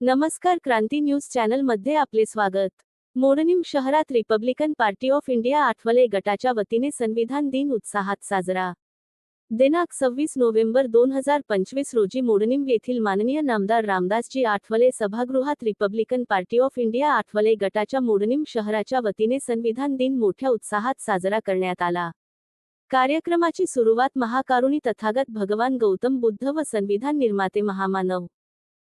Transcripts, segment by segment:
नमस्कार, क्रांती news channel मध्ये आपले स्वागत। मोडणीम शहरात Republican party of India Athawale गटाच्या वतीने संविधान दिन उत्साहात साजरा। दिनांक 26 नोव्हेंबर 2025 रोजी मोडणीम येथील माननीय नामदार रामदासजी आठवले सभागृहात Republican party of India Athawale गटाच्या मोडणीम शहराच्या वतीने संविधान दिन मोठ्या उत्साहात साजरा करण्यात आला। कार्यक्रमाची सुरुवात महाकारुणी तथागत भगवान गौतम बुद्ध व संविधान निर्माते महामानव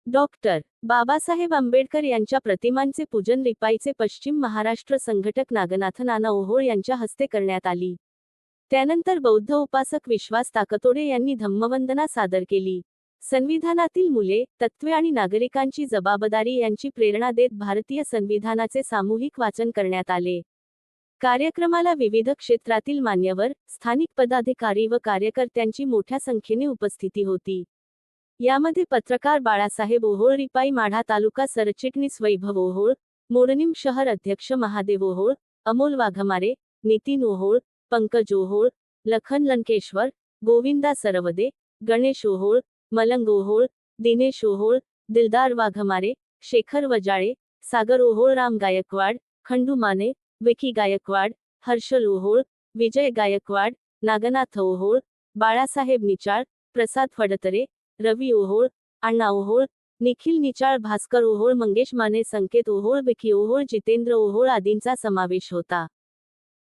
डॉक्टर बाबासाहेब आंबेडकर यांच्या प्रतिमांचे पूजन रिपाईचे पश्चिम महाराष्ट्र संघटक नागनाथ नाना ओहोळ यांच्या हस्ते करण्यात आली। त्यानंतर बौद्ध उपासक विश्वास ताकतोडे यांनी धम्मवंदना सादर केली। संविधानातील मूल्ये, तत्त्वे आणि नागरिकांची जबाबदारी यांची प्रेरणा देत भारतीय संविधानाचे सामूहिक वाचन करण्यात आले। कार्यक्रमाला विविध क्षेत्रातील मान्यवर, स्थानिक पदाधिकारी व कार्यकर्त्यांची मोठ्या संख्येने उपस्थिती होती। यामध्ये पत्रकार बाळासाहेब ओहोळ, रिपाई माढा तालुका सरचिटणीस वैभव ओहोळ, मोडणीम शहर अध्यक्ष महादेव ओहोळ, अमोल वाघमारे, नितीन ओहोळ, पंकज ओहोळ, लखन लंकेश्वर, गोविंदा सरवदे, गणेश ओहोळ, मलंग ओहोळ, दिनेश ओहोळ, दिलदार वाघमारे, शेखर वजाळे, सागर ओहोळ, राम गायकवाड, खंडू माने, विकी गायकवाड, हर्षल ओहोळ, विजय गायकवाड, नागनाथ ओहोळ, बाळासाहेब निचाळ, प्रसाद फडतरे, रवी ओहोळ, अण्णा ओहोळ, निखिल निचाळ, भास्कर ओहोळ, मंगेश माने, संकेत ओहोळ, विकी ओहोळ, जितेंद्र ओहोळ आदींचा समावेश होता।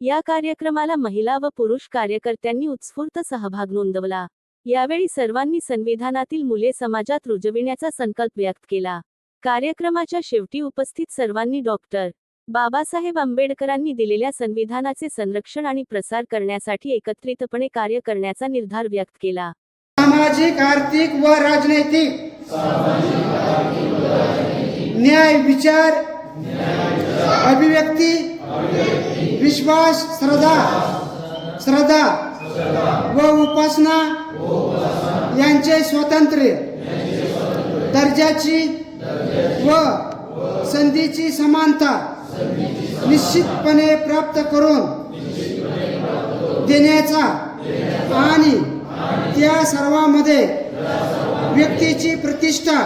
या कार्यक्रमाला महिला व पुरुष कार्यकर्त्यांनी उत्स्फूर्त सहभाग नोंदवला। यावेळी सर्वांनी संविधानातील मूल्ये समाजात रुजविण्याचा संकल्प व्यक्त केला। कार्यक्रमाच्या शेवटी उपस्थित सर्वांनी डॉक्टर बाबासाहेब आंबेडकरांनी दिलेल्या संविधानाचे संरक्षण आणि प्रसार करण्यासाठी एकत्रितपणे कार्य करण्याचा निर्धार व्यक्त केला। सामाजिक, आर्थिक व राजनैतिक न्याय, विचार, अभिव्यक्ती, विश्वास, श्रद्धा व उपासना यांचे स्वातंत्र्य, दर्जाची व संधीची समानता निश्चितपणे प्राप्त करून देण्याचा आणि त्या सर्वांमध्ये व्यक्तीची प्रतिष्ठा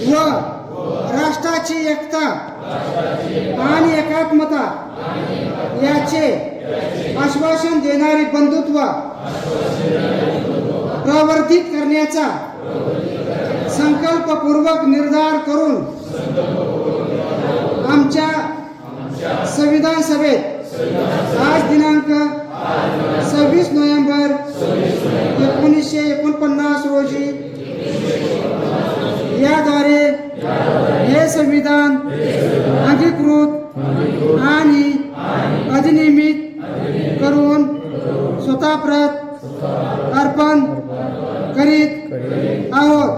व राष्ट्राची एकता आणि एकात्मता याचे आश्वासन देणारे बंधुत्व प्रवर्धित करण्याचा संकल्पपूर्वक निर्धार करून आमच्या संविधान सभेत आज दिनांक 26 नोव्हेंबर 1949 रोजी याद्वारे हे संविधान अंगीकृत आणि अधिनियमित करून स्वतःप्रत अर्पण करीत आहोत।